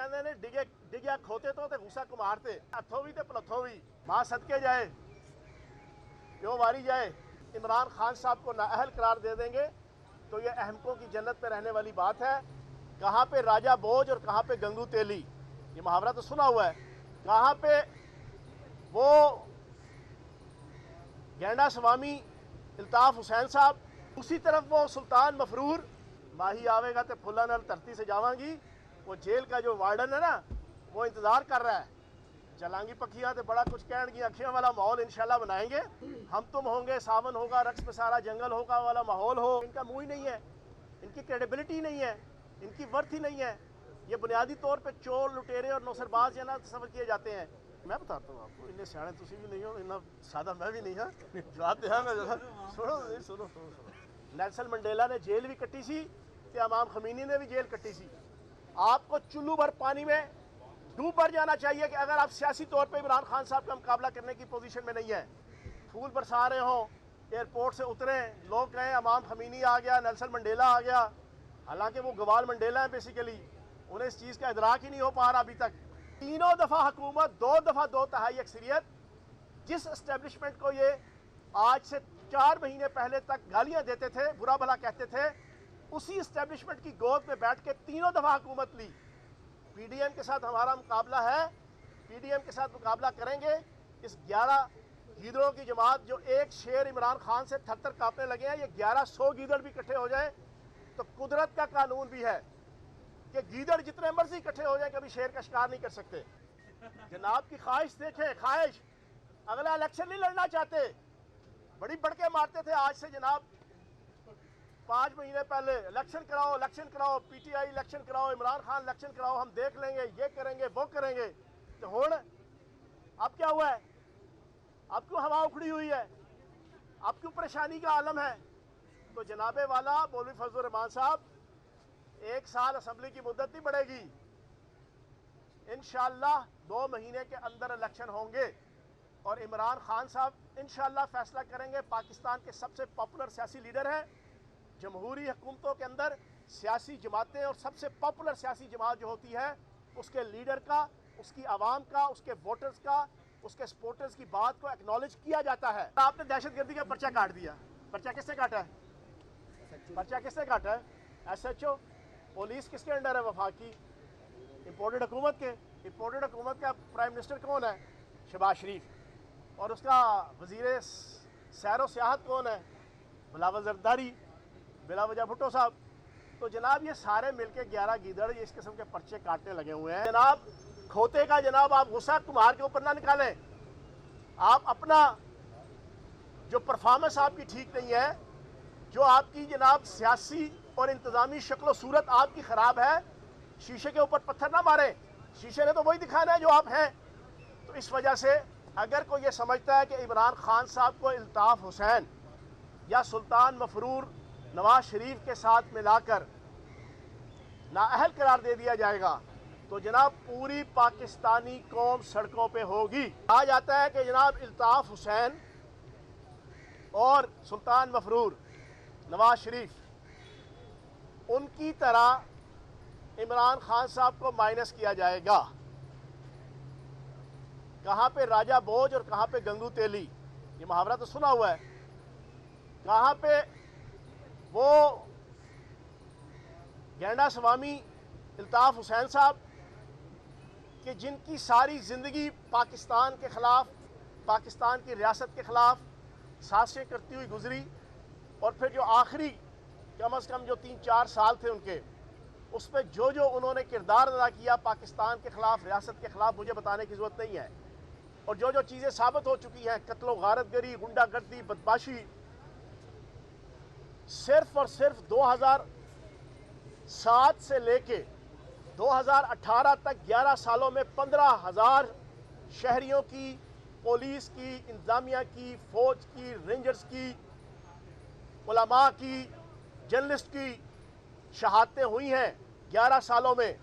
कहते ने डिग्या खोते तो गुस्सा कुमारते हथों भी पलथों भी मां सदके जाए क्यों मारी जाए। इमरान खान साहब को नाअहल करार दे देंगे तो ये अहमकों की जन्नत पे रहने वाली बात है। कहाँ पे राजा बोझ और कहाँ पे गंगू तेली, ये मुहावरा तो सुना हुआ है। कहाँ पे वो गैंडा स्वामी इल्ताफ हुसैन साहब, उसी तरफ वो सुल्तान मफरूर। माही आवेगा तो फुला नल धरती से जावांगी। वो जेल का जो वार्डन है ना, वो इंतजार कर रहा है। चलांगी पखियां तो बड़ा कुछ कहन की अखियां वाला माहौल इंशाल्लाह बनाएंगे। हम तुम होंगे, सावन होगा, रक्स में सारा जंगल होगा वाला माहौल हो। इनका मुंह ही नहीं है, इनकी क्रेडिबिलिटी नहीं है, इनकी वर्थ ही नहीं है। ये बुनियादी तौर पे चोर लुटेरे और नौसरबाज है ना तस्वर किए जाते हैं। मैं बताता हूँ आपको, इन्ने सियाने तुसी भी नहीं हो, इन्ना सादा मैं भी नहीं हाँ। जवाब दिया मैं सुनो सुनो सुनो। नेल्सन मंडेला ने जेल भी कट्टी सी तो इमाम खमीनी ने भी जेल कट्टी सी। आपको चुल्लू भर पानी में डूब भर जाना चाहिए कि अगर आप सियासी तौर पे इमरान खान साहब का मुकाबला करने की पोजीशन में नहीं है। फूल बरसा रहे हो, एयरपोर्ट से उतरे, लोग कहें इमाम खमीनी आ गया, नेल्सन मंडेला आ गया, हालांकि वो गवाल मंडेला है बेसिकली। उन्हें इस चीज़ का इदराक ही नहीं हो पा रहा अभी तक। तीनों दफ़ा हुकूमत, 2 दफ़ा 2 तिहाई अक्सरियत, जिस एस्टेब्लिशमेंट को ये आज से 4 महीने पहले तक गालियां देते थे, बुरा भला कहते थे, उसी एस्टेब्लिशमेंट की गोद में बैठ के तीनों दफ़ा हुकूमत ली। पीडीएम के साथ हमारा मुकाबला है, पीडीएम के साथ मुकाबला करेंगे। इस 11 गीदड़ों की जमात, जो एक शेर इमरान खान से थर-थर कांपने लगे हैं, ये 1100 गीदड़ भी इकट्ठे हो जाए तो कुदरत का कानून भी है कि गीदड़ जितने मर्जी इकट्ठे हो जाए कभी शेर का शिकार नहीं कर सकते। जनाब की ख्वाहिश देखें, ख्वाहिश अगला इलेक्शन नहीं लड़ना चाहते, बड़ी बड़के मारते थे। आज से जनाब 5 महीने पहले इलेक्शन कराओ, पीटीआई इलेक्शन कराओ, इमरान खान इलेक्शन कराओ, हम देख लेंगे, ये करेंगे वो करेंगे। तो हुण अब क्या हुआ है? अब क्यों हवा उखड़ी हुई है? अब क्यों परेशानी का आलम है? तो जनाबे वाला मौलवी फजल रहमान साहब, 1 साल असम्बली की मुद्दत नहीं बढ़ेगी। इंशाअल्लाह 2 महीने के अंदर इलेक्शन होंगे और इमरान खान साहब इंशाअल्लाह फैसला करेंगे। पाकिस्तान के सबसे पॉपुलर सियासी लीडर हैं। जमहूरी हुकूमतों के अंदर सियासी जमातें और सबसे पॉपुलर सियासी जमात जो होती है, उसके लीडर का, उसकी आवाम का, उसके वोटर्स का, उसके सपोर्टर्स की बात को एक्नॉलेज किया जाता है। आपने दहशतगर्दी का पर्चा काट दिया। पर्चा किसने काटा है? पर्चा किसने काटा है? SHO। पुलिस किसके अंडर है? वफाक की इम्पोर्टेड हुकूमत के। इम्पोर्टेड हुकूमत का प्राइम मिनिस्टर कौन है? शहबाज शरीफ। और उसका वजीर सैर व सियाहत कौन है? बिलावल जरदारी, बिला वजह भुट्टो साहब। तो जनाब ये सारे मिलके 11 गीदड़ इस किस्म के पर्चे काटने लगे हुए हैं। जनाब खोते का जनाब आप गुस्सा कुम्हार के ऊपर ना निकालें। आप अपना जो परफॉर्मेंस आपकी ठीक नहीं है, जो आपकी जनाब सियासी और इंतजामी शक्ल सूरत आपकी ख़राब है, शीशे के ऊपर पत्थर ना मारें। शीशे ने तो वही दिखाना है जो आप हैं। तो इस वजह से अगर कोई ये समझता है कि इमरान खान साहब को इल्ताफ हुसैन या सुल्तान मफरूर नवाज शरीफ के साथ मिलाकर नाअहल करार दे दिया जाएगा, तो जनाब पूरी पाकिस्तानी कौम सड़कों पे होगी। कहा जाता है कि जनाब इल्ताफ हुसैन और सुल्तान मफरूर नवाज शरीफ, उनकी तरह इमरान खान साहब को माइनस किया जाएगा। कहाँ पे राजा बोझ और कहाँ पे गंगू तेली, ये मुहावरा तो सुना हुआ है। कहाँ पे वो गैंडा स्वामी इल्ताफ हुसैन साहब कि जिनकी सारी ज़िंदगी पाकिस्तान के ख़िलाफ़, पाकिस्तान की रियासत के ख़िलाफ़ साजिशें करती हुई गुजरी, और फिर जो आखिरी कम अज़ कम जो 3-4 साल थे उनके, उस पर जो जो उन्होंने किरदार अदा किया पाकिस्तान के ख़िलाफ़, रियासत के ख़िलाफ़, मुझे बताने की ज़रूरत नहीं है। और जो जो चीज़ें साबित हो चुकी हैं, कत्लो गारतगरी, गुंडागर्दी, बदमाशी, सिर्फ और सिर्फ 2007 से लेके 2018 तक 11 सालों में 15,000 शहरियों की, पुलिस की, इंतजामिया की, फौज की, रेंजर्स की, उलमा की, जर्नलिस्ट की शहादतें हुई हैं 11 सालों में।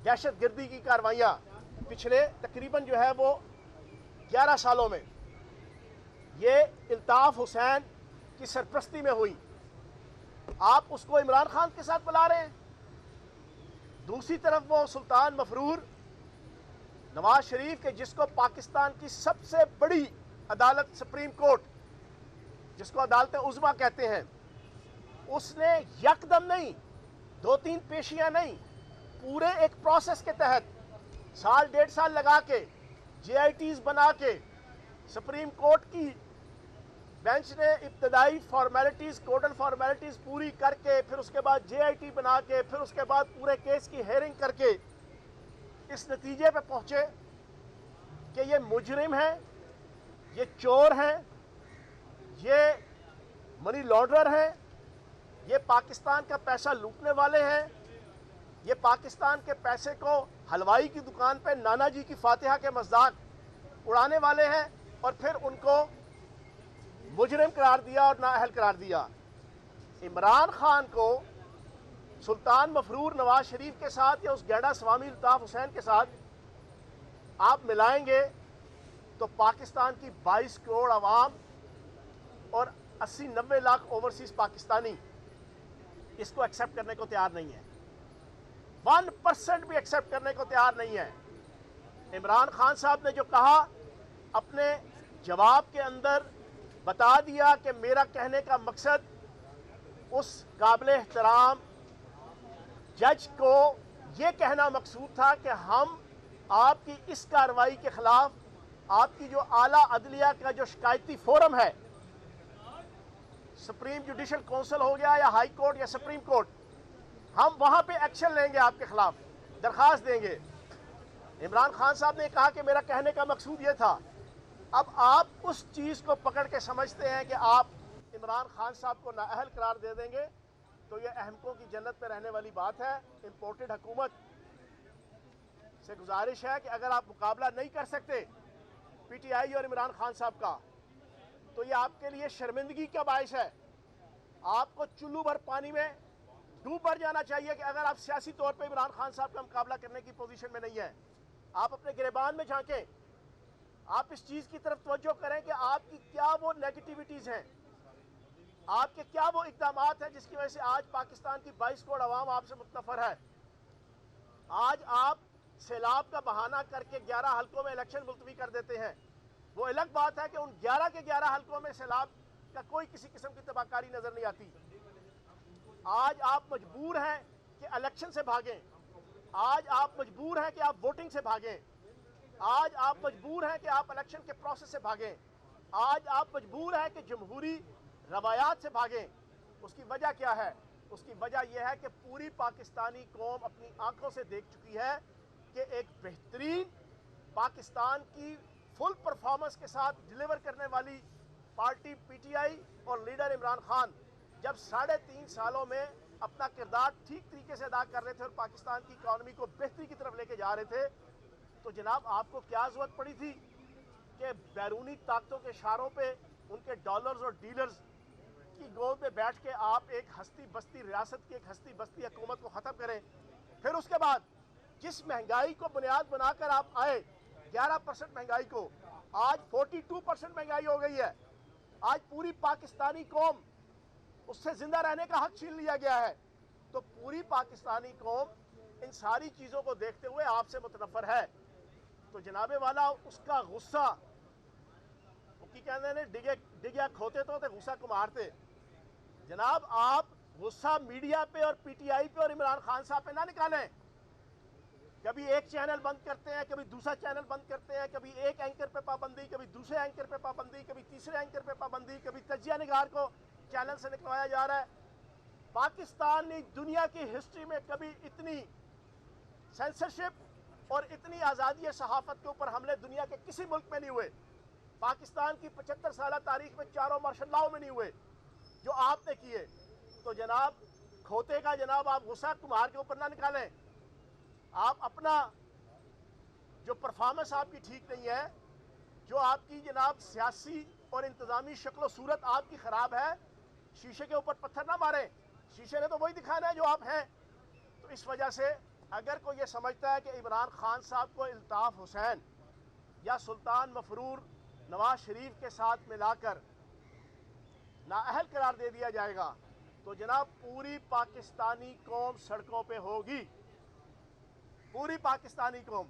दहशतगर्दी की कार्रवाइयाँ पिछले तकरीबन जो है वो 11 सालों में ये इल्ताफ हुसैन की सरपरस्ती में हुई। आप उसको इमरान खान के साथ बुला रहे हैं। दूसरी तरफ वो सुल्तान मफरूर नवाज शरीफ के, जिसको पाकिस्तान की सबसे बड़ी अदालत सुप्रीम कोर्ट, जिसको अदालत उज़्मा कहते हैं, उसने यकदम नहीं, 2-3 पेशियां नहीं, पूरे एक प्रोसेस के तहत साल 1.5 साल लगा के JITs बना के सुप्रीम कोर्ट की बेंच ने इब्तदाई फॉर्मेलिटीज़, कोडल फॉर्मेलिटीज़ पूरी करके, फिर उसके बाद JIT बना के, फिर उसके बाद पूरे केस की हेयरिंग करके इस नतीजे पे पहुंचे कि ये मुजरिम हैं, ये चोर हैं, ये मनी लॉन्ड्रर हैं, ये पाकिस्तान का पैसा लूटने वाले हैं, ये पाकिस्तान के पैसे को हलवाई की दुकान पे नाना जी की फातिहा के मजाक उड़ाने वाले हैं, और फिर उनको मुजरिम करार दिया और नाअहल करार दिया। इमरान खान को सुल्तान मफरूर नवाज शरीफ के साथ या उस गैडा स्वामी अल्ताफ हुसैन के साथ आप मिलाएंगे तो पाकिस्तान की 22 करोड़ आवाम और 80-90 लाख ओवरसीज पाकिस्तानी इसको एक्सेप्ट करने को तैयार नहीं है। 1% भी एक्सेप्ट करने को तैयार नहीं है। इमरान खान साहब ने जो कहा, अपने जवाब के अंदर बता दिया कि मेरा कहने का मकसद उस काबिल एहतराम जज को ये कहना मकसूद था कि हम आपकी इस कार्रवाई के खिलाफ, आपकी जो आला अदलिया का जो शिकायती फोरम है, सुप्रीम जुडिशल काउंसिल हो गया या हाई कोर्ट या सुप्रीम कोर्ट, हम वहां पे एक्शन लेंगे, आपके खिलाफ दरखास्त देंगे। इमरान खान साहब ने कहा कि मेरा कहने का मकसूद ये था। अब आप उस चीज़ को पकड़ के समझते हैं कि आप इमरान खान साहब को नाअहल करार दे देंगे, तो ये अहमकों की जन्नत में रहने वाली बात है। इंपोर्टेड हुकूमत से गुजारिश है कि अगर आप मुकाबला नहीं कर सकते PTI और इमरान खान साहब का, तो ये आपके लिए शर्मिंदगी का बायस है। आपको चुल्लू भर पानी में डूब भर जाना चाहिए कि अगर आप सियासी तौर पे इमरान खान साहब का मुकाबला करने की पोजीशन में नहीं है। आप अपने गिरेबान में झांकें, आप इस चीज़ की तरफ तवज्जो करें कि आपकी क्या वो नेगेटिविटीज़ हैं, आपके क्या वो इक़दाम हैं जिसकी वजह से आज पाकिस्तान की 22 करोड़ आवाम आपसे मुतनफ़र है। आज आप सैलाब का बहाना करके 11 हल्कों में इलेक्शन मुलतवी कर देते हैं। वो अलग बात है कि उन 11 के 11 हल्कों में सैलाब का कोई किसी किस्म की तबाहकारी नजर नहीं आती। आज आप मजबूर हैं कि इलेक्शन से भागें, आज आप मजबूर हैं कि आप वोटिंग से भागें, आज आप मजबूर हैं कि आप इलेक्शन के प्रोसेस से भागें, आज आप मजबूर हैं कि जमहूरी रवायात से भागें। उसकी वजह क्या है? उसकी वजह यह है कि पूरी पाकिस्तानी कौम अपनी आंखों से देख चुकी है कि एक बेहतरीन पाकिस्तान की फुल परफॉर्मेंस के साथ डिलीवर करने वाली पार्टी PTI और लीडर इमरान खान जब 3.5 सालों में अपना किरदार ठीक तरीके से अदा कर रहे थे और पाकिस्तान की इकॉनमी को बेहतरी की तरफ लेके जा रहे थे, तो जनाब आपको क्या जरूरत पड़ी थी कि बैरूनी ताकतों के इशारों पे उनके डॉलर्स और डीलर्स की गोद में बैठ के आप एक हस्ती बस्ती रियासत की एक हस्ती बस्ती हुकूमत को ख़त्म करें। फिर उसके बाद जिस महंगाई को बुनियाद बनाकर आप आए, 11% महंगाई को आज 42% महंगाई हो गई है। आज पूरी पाकिस्तानी कौम, उससे जिंदा रहने का हक छीन लिया गया है। तो पूरी पाकिस्तानी कौम इन सारी चीज़ों को देखते हुए आपसे मुतनफ़र है। तो जनाबे वाला उसका गुस्सा, उसकी कहते हैं डिगिया खोते तो गुस्सा को मारते। जनाब आप गुस्सा मीडिया पे और PTI पे और इमरान खान साहब पे ना निकालें। कभी एक चैनल बंद करते हैं, कभी दूसरा चैनल बंद करते हैं, कभी एक एंकर पे पाबंदी, कभी दूसरे एंकर पे पाबंदी, कभी तीसरे एंकर पे पाबंदी, कभी तजिया निगार को चैनल से निकलवाया जा रहा है। पाकिस्तान ने दुनिया की हिस्ट्री में कभी इतनी सेंसरशिप और इतनी आज़ादी सहाफ़त के ऊपर हमले दुनिया के किसी मुल्क में नहीं हुए। पाकिस्तान की 75 साल तारीख में चारों मार्शल लॉ में नहीं हुए जो आपने किए। तो जनाब खोते का जनाब आप गुस्सा कुम्हार के ऊपर ना निकालें। आप अपना जो परफॉर्मेंस आपकी ठीक नहीं है, जो आपकी जनाब सियासी और इंतज़ामी शक्ल सूरत आपकी ख़राब है, शीशे के ऊपर पत्थर ना मारें। शीशे ने तो वही दिखाना है जो आप हैं। तो इस वजह से अगर कोई ये समझता है कि इमरान खान साहब को अल्ताफ़ हुसैन या सुल्तान मफरूर नवाज शरीफ के साथ मिलाकर नाअहल करार दे दिया जाएगा, तो जनाब पूरी पाकिस्तानी कौम सड़कों पे होगी। पूरी पाकिस्तानी कौम,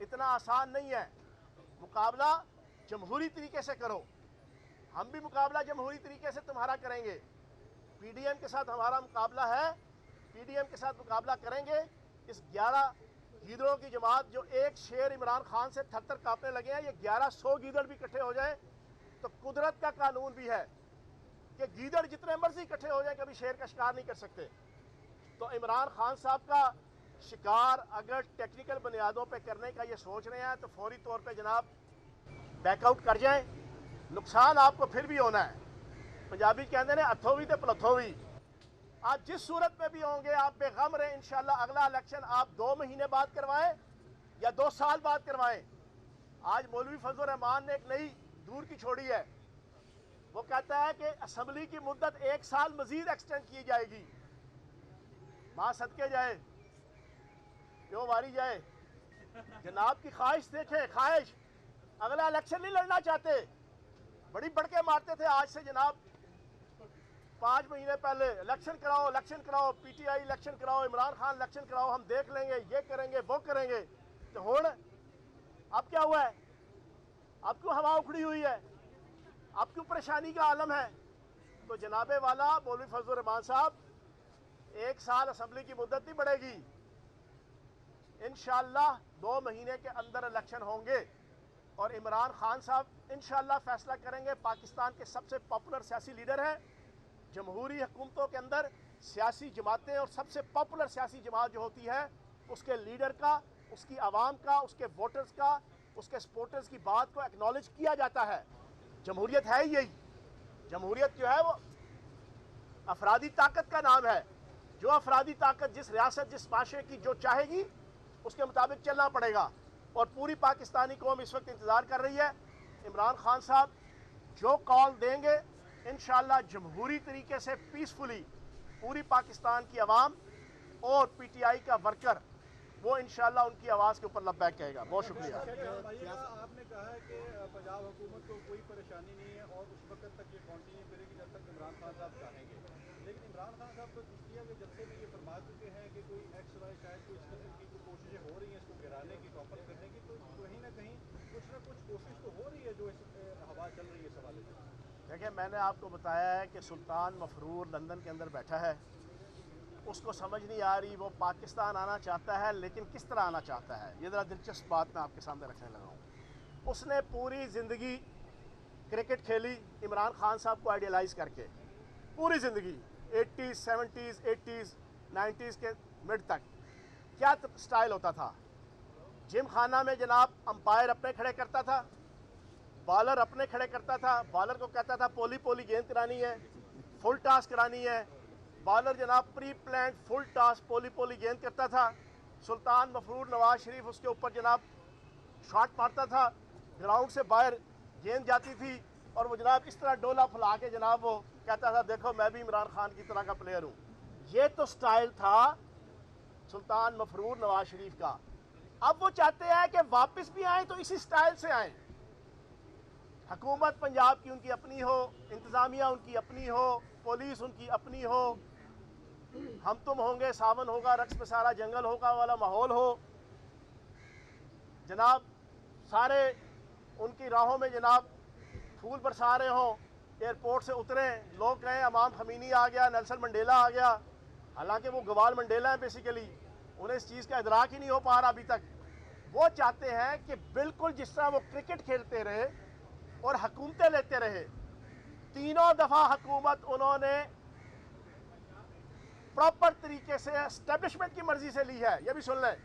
इतना आसान नहीं है। मुकाबला जमहूरी तरीके से करो, हम भी मुकाबला जमहूरी तरीके से तुम्हारा करेंगे। पीडीएम के साथ हमारा मुकाबला है, पीडीएम के साथ मुकाबला करेंगे। इस 11 गीदड़ों की जमात जो एक शेर इमरान खान से थर थर कांपने लगे हैं, ये 1100 गीदड़ भी इकट्ठे हो जाए तो कुदरत का कानून भी है कि गीदड़ जितने मर्जी इकट्ठे हो जाए कभी शेर का शिकार नहीं कर सकते। तो इमरान खान साहब का शिकार अगर टेक्निकल बुनियादों पे करने का ये सोच रहे हैं तो फौरी तौर पे जनाब बैकआउट कर जाएं। नुकसान आपको फिर भी होना है। पंजाबी कहते हैं अथोवी तो पलथोवी। आप जिस सूरत में भी होंगे आप बेगम रहे। इंशाल्लाह अगला इलेक्शन आप 2 महीने बाद करवाएं या 2 साल बाद करवाएं। आज मौलवी फजल रहमान ने एक नई दूर की छोड़ी है। वो कहता है कि असम्बली की मुद्दत 1 साल मजीद एक्सटेंड की जाएगी। मां सदके जाए, क्यों मारी जाए। जनाब की ख्वाहिश देखें, ख्वाहिश। अगला इलेक्शन नहीं लड़ना चाहते, बड़ी बढ़के मारते थे। आज से जनाब 5 महीने पहले इलेक्शन कराओ, पीटीआई इलेक्शन कराओ, इमरान खान इलेक्शन कराओ, हम देख लेंगे, ये करेंगे, वो करेंगे। तो हुण अब क्या हुआ है? अब क्यों हवा उखड़ी हुई है? अब क्यों परेशानी का आलम है? तो जनाबे वाला मौलवी फजल रहमान साहब, 1 साल असम्बली की मुद्दत नहीं बढ़ेगी। इंशाअल्लाह 2 महीने के अंदर इलेक्शन होंगे और इमरान खान साहब इंशाअल्लाह फैसला करेंगे। पाकिस्तान के सबसे पॉपुलर सियासी लीडर हैं। जमहूरी हुकूमतों के अंदर सियासी जमातें और सबसे पॉपुलर सियासी जमात जो होती है उसके लीडर का, उसकी आवाम का, उसके वोटर्स का, उसके सपोर्टर्स की बात को एक्नॉलेज किया जाता है। जमहूरियत है ही यही। जमहूरियत जो है वो अफरादी ताकत का नाम है। जो अफरादी ताकत जिस रियासत, जिस माशरे की जो चाहेगी उसके मुताबिक चलना पड़ेगा। और पूरी पाकिस्तानी कौम इस वक्त इंतज़ार कर रही है। इमरान खान साहब जो कॉल देंगे इंशाअल्लाह जमहूरी तरीके से पीसफुली पूरी पाकिस्तान की आवाम और पीटीआई का वर्कर वो इंशाअल्लाह उनकी आवाज़ के ऊपर लब्बैक कहेगा। बहुत शुक्रिया। आपने कहा है कि पंजाब हुकूमत को कोई परेशानी नहीं है और उस वक्त तक ये कंटिन्यू करेगी जब तक इमरान खान साहब चाहेंगे। लेकिन इमरान खान साहब तो कुश्तिया के जलसे में ये फरमा चुके हैं कि कोई एक्स वाई शायद कोई इस तरह की कोशिशें हो रही हैं इसको गिराने की, टॉपल करने की। तो कहीं ना कहीं कुछ ना कुछ कोशिश तो हो रही है जो इस हवा चल रही है इस हवाले से। देखिए, मैंने आपको बताया है कि सुल्तान मफरूर लंदन के अंदर बैठा है। उसको समझ नहीं आ रही वो पाकिस्तान आना चाहता है, लेकिन किस तरह आना चाहता है ये ज़रा दिलचस्प बात मैं आपके सामने रखने लगा हूँ। उसने पूरी ज़िंदगी क्रिकेट खेली इमरान खान साहब को आइडियलाइज़ करके। पूरी ज़िंदगी 80s, 70s, 80s, 90s के मिड तक क्या स्टाइल होता था। जिम खाना में जनाब अंपायर अपने खड़े करता था, बॉलर अपने खड़े करता था। बॉलर को कहता था पोली पोली गेंद करानी है, फुल टॉस करानी है। बॉलर जनाब प्री प्लान फुल टॉस पोली पोली गेंद करता था। सुल्तान मफरूर नवाज शरीफ उसके ऊपर जनाब शॉट मारता था, ग्राउंड से बाहर गेंद जाती थी और वो जनाब इस तरह डोला फुला के जनाब वो कहता था देखो मैं भी इमरान खान की तरह का प्लेयर हूँ। ये तो स्टाइल था सुल्तान मफरूर नवाज शरीफ का। अब वो चाहते हैं कि वापस भी आए तो इसी स्टाइल से आए। हुकूमत पंजाब की उनकी अपनी हो, इंतज़ामिया उनकी अपनी हो, पुलिस उनकी अपनी हो, हम तुम होंगे, सावन होगा, रक्स में सारा जंगल होगा वाला माहौल हो। जनाब सारे उनकी राहों में जनाब फूल बरसा रहे हों, एयरपोर्ट से उतरे लोग कहें इमाम खमीनी आ गया, नेल्सन मंडेला आ गया। हालांकि वो गवाल मंडेला है बेसिकली, उन्हें इस चीज़ का इदराक ही नहीं हो पा रहा अभी तक। वो चाहते हैं कि बिल्कुल जिस तरह वो क्रिकेट खेलते रहे और हुकूमतें लेते रहे, 3 दफ़ा हुकूमत उन्होंने प्रॉपर तरीके से एस्टेब्लिशमेंट की मर्जी से ली है। ये भी सुन लें,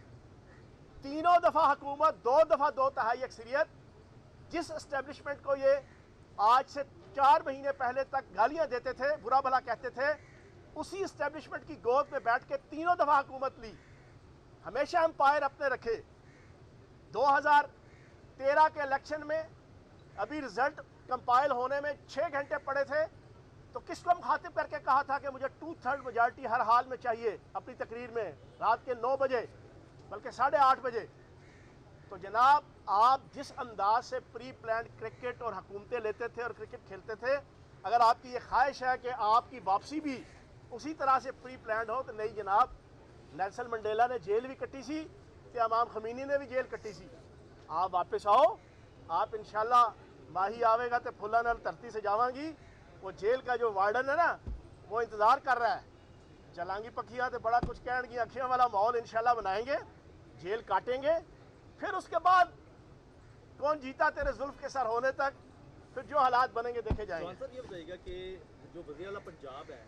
3 दफ़ा हुकूमत, 2 दफ़ा 2 तिहाई अक्सरियत। जिस एस्टेब्लिशमेंट को ये आज से 4 महीने पहले तक गालियां देते थे, बुरा भला कहते थे, उसी एस्टेब्लिशमेंट की गोद में बैठ के 3 दफ़ा हुकूमत ली। हमेशा एम्पायर अपने रखे। 2013 के इलेक्शन में अभी रिजल्ट कंपाइल होने में 6 घंटे पड़े थे तो किसको मुखातिब करके कहा था कि मुझे 2/3 मेजॉरिटी हर हाल में चाहिए अपनी तकरीर में रात के 9 बजे बल्कि 8:30 बजे। तो जनाब आप जिस अंदाज से प्री प्लान क्रिकेट और हुकूमतें लेते थे और क्रिकेट खेलते थे, अगर आपकी ये ख्वाहिश है कि आपकी वापसी भी उसी तरह से प्री प्लान हो तो नहीं जनाब। नेल्सन मंडेला ने जेल भी कटी सी हज़रत इमाम खमीनी ने भी जेल कट्टी सी। आप वापस आओ, आप इंशाल्लाह माही आवेगा तो फुला नाल धरती से जावांगी। वो जेल का जो वार्डन है ना, वो इंतज़ार कर रहा है। चलांगी पखियाँ तो बड़ा कुछ कहने की अखियाँ वाला माहौल इंशाल्लाह बनाएंगे, जेल काटेंगे, फिर उसके बाद कौन जीता तेरे जुल्फ के सर होने तक, फिर जो हालात बनेंगे देखे जाएंगे। सर ये बताइएगा कि जो वज़ीर आला पंजाब है,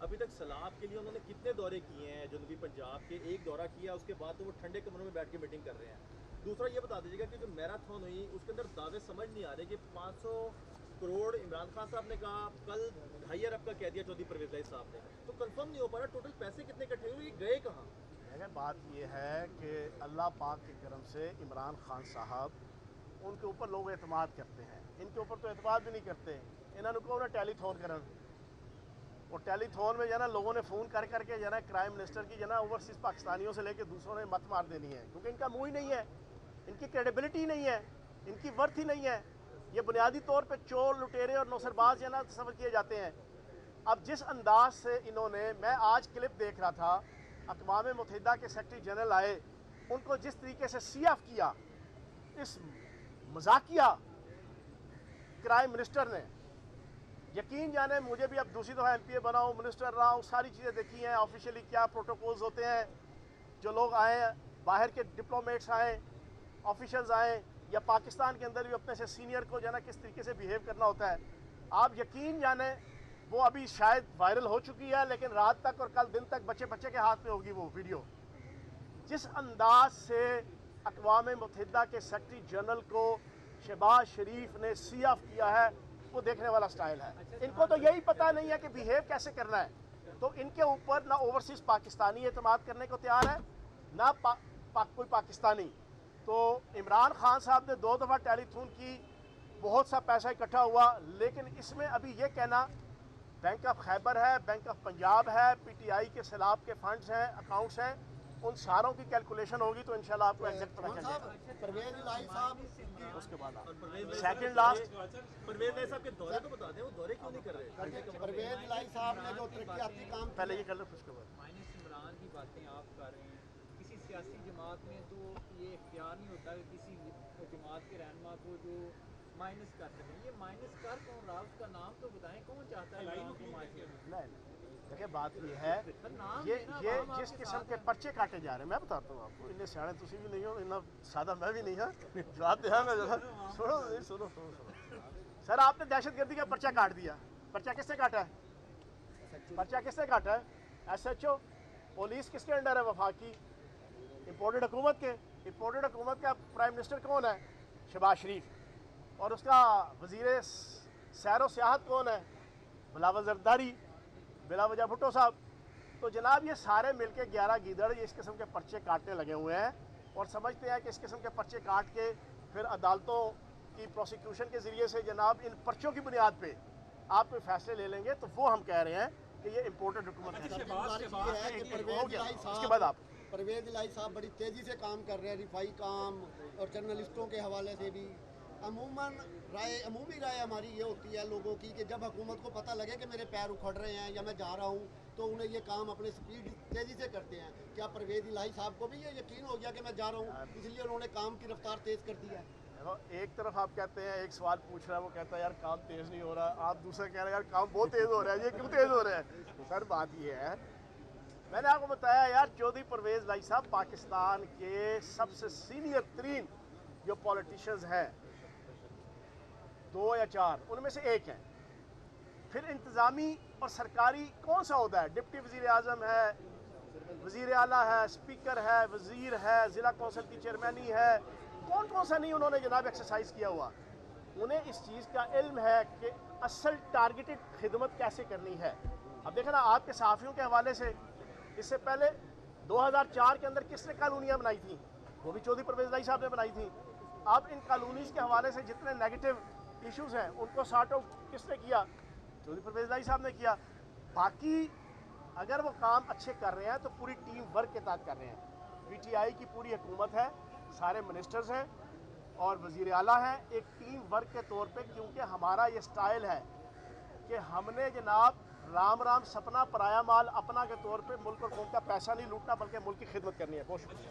अभी तक सैलाब के लिए उन्होंने कितने दौरे किए हैं जनूबी पंजाब के? एक दौरा किया, उसके बाद तो वो ठंडे कमरों में बैठ के मीटिंग कर रहे हैं। दूसरा ये बता दीजिएगा कि जो मैराथन हुई उसके अंदर दावे समझ नहीं आ रहे कि 500 करोड़ इमरान खान साहब ने कहा, कल 2.5 अरब का कह दिया चौधरी परवेज लाई साहब ने, तो कंफर्म नहीं हो पा रहा टोटल पैसे कितने इकट्ठे हुए, ये गए कहाँ? बात ये है कि अल्लाह पाक के करम से इमरान खान साहब, उनके ऊपर लोग एतमाद करते हैं, इनके ऊपर तो एतमाद भी नहीं करते। इन्होंने कहो ना टेलीथॉन करन, वो टेलीथॉन में जना लोगों ने फ़ोन कर करके जना क्राइम मिनिस्टर की जना ओवरसीज़ पाकिस्तानियों से लेकर दूसरों ने मत मार देनी है, क्योंकि इनका मुँह ही नहीं है, इनकी क्रेडिबिलिटी नहीं है, इनकी वर्थ ही नहीं है। ये बुनियादी तौर पे चोर, लुटेरे और नौसरबाज जना तस्वर किए जाते हैं। अब जिस अंदाज से इन्होंने, मैं आज क्लिप देख रहा था, अक़वाम मुत्तहिदा के सेक्रेटरी जनरल आए, उनको जिस तरीके से सीएफ किया इस मजाकिया क्राइम मिनिस्टर ने, यकीन जाने मुझे भी अब दूसरी दफ़ा MPA बना हूँ, मिनिस्टर रहा हूँ, सारी चीज़ें देखी हैं, ऑफिशियली क्या प्रोटोकॉल्स होते हैं, जो लोग आए बाहर के डिप्लोमेट्स आए, ऑफिशियल्स आए, या पाकिस्तान के अंदर भी अपने से सीनियर को जाना किस तरीके से बिहेव करना होता है। आप यकीन जाने वो अभी शायद वायरल हो चुकी है, लेकिन रात तक और कल दिन तक बच्चे बच्चे के हाथ में होगी वो वीडियो। जिस अंदाज से अक़वाम मुत्तहिदा के सेक्रेटरी जनरल को शहबाज शरीफ ने सीएफ किया है, वो देखने वाला स्टाइल है। इनको तो यही पता नहीं है कि बिहेव कैसे करना है, तो इनके ऊपर ना ओवरसीज़ पाकिस्तानी एतमाद करने को तैयार है, ना कोई पाकिस्तानी। तो इमरान खान साहब ने 2 दफ़ा टेलीथॉन की, बहुत सा पैसा इकट्ठा हुआ, लेकिन इसमें अभी ये कहना बैंक ऑफ खैबर है, बैंक ऑफ पंजाब है, PTI के सैलाब के फंड्स हैं, अकाउंट्स हैं, उन सारों की कैलकुलेशन होगी तो इंशाल्लाह आपको एग्जैक्ट पता चल जाएगा। परवेज लाई साहब, उसके बाद आप परवेज सेकंड लास्ट परवेज लाई साहब के दौरे तो बता दें, वो दौरे क्यों नहीं कर रहे? परवेज लाई साहब ने जो तरक्याती काम पहले ये कर लो, उसके बाद माइनस इमरान की बातें आप कर रहे हैं। किसी सियासी जमात में तो ये इख्तियार नहीं होता कि किसी जमात के रहनुमा को जो माइनस कर सकें। ये माइनस कर कौन रहा, उसका नाम तो बताएं, कौन चाहता है इमरान को माइनस? नहीं, देखिए बात ये है, नाम ये लेना, ये नाम जिस आपके किस्म साथ के है। पर्चे काटे जा रहे हैं, मैं बताता हूँ आपको, इन्ने सियाने तुसी भी नहीं हो, इतना सादा मैं भी नहीं है, जवाब दिया मैं जरा सुनो सर, आपने दहशतगर्दी का पर्चा काट दिया। पर्चा किसने काटा है? पर्चा किसने काटा है? SHO। पुलिस किसके अंडर है? वफाकी इम्पोर्टेड हुकूमत के। इम्पोर्टेड हुकूमत का प्राइम मिनिस्टर कौन है? शहबाज शरीफ। और उसका वज़ीर सैर व सियाहत कौन है? बिलावल जरदारी, बिला वजह भुट्टो साहब। तो जनाब ये सारे मिलके 11 गीदड़ इस किस्म के पर्चे काटने लगे हुए हैं और समझते हैं कि इस किस्म के पर्चे काट के फिर अदालतों की प्रोसिक्यूशन के ज़रिए से जनाब इन पर्चों की बुनियाद पे आप कोई फैसले ले लेंगे, तो वो हम कह रहे हैं कि ये इम्पोर्टेड हुकूमत है। है कि हो परवेज गया, लाई उसके बाद आप परवेज लाई साहब बड़ी तेज़ी से काम कर रहे हैं, रिफाई काम और जर्नलिस्टों के हवाले से भी। अमूमी राय हमारी ये होती है लोगों की कि जब हुकूमत को पता लगे कि मेरे पैर उखड़ रहे हैं या मैं जा रहा हूँ, तो उन्हें ये काम अपने स्पीड तेज़ी से करते हैं। क्या परवेज इलाही साहब को भी ये यकीन हो गया कि मैं जा रहा हूँ, इसलिए उन्होंने काम की रफ्तार तेज़ कर दी है? देखो, एक तरफ आप कहते हैं, एक सवाल पूछ रहा है, वो कहता है यार काम तेज़ नहीं हो रहा, आप दूसरा कह रहे हैं यार काम बहुत तेज़ हो रहा है, ये क्यों तेज़ हो रहा है? सर बात ये है, मैंने आपको बताया यार, चौधरी परवेज लाई साहब पाकिस्तान के सबसे सीनियर तरीन जो पॉलिटिशियंस हैं, 2 या 4 उनमें से एक हैं। फिर इंतज़ामी और सरकारी कौन सा होता है? डिप्टी वज़ीर आज़म है, वज़ीर आला है, स्पीकर है, वज़ीर है, ज़िला कौंसिल की चेयरमैनी है, कौन सा नहीं उन्होंने जनाब एक्सरसाइज किया हुआ। उन्हें इस चीज़ का इल्म है कि असल टारगेटेड खिदमत कैसे करनी है। अब देखना आपके सहाफ़ियों के हवाले से, इससे पहले 2004 के अंदर किसने कॉलोनियाँ बनाई थी? वो भी चौधरी परवेज लाई साहब ने बनाई थी। अब इन कॉलोनीज़ के हवाले से जितने नेगेटिव इश्यूज़ हैं उनको सॉर्ट आउट किसने किया? चौधरी परवेज लाई साहब ने किया। बाकी अगर वो काम अच्छे कर रहे हैं तो पूरी टीम वर्क के तहत कर रहे हैं। PTI की पूरी हुकूमत है, सारे मिनिस्टर्स हैं और वज़ीर आला हैं, एक टीम वर्क के तौर पे, क्योंकि हमारा ये स्टाइल है कि हमने जनाब राम राम सपना पराया माल अपना के तौर पे मुल्क और कौम का पैसा नहीं लूटना, बल्कि मुल्क की खिदमत करनी है। बहुत शुक्रिया।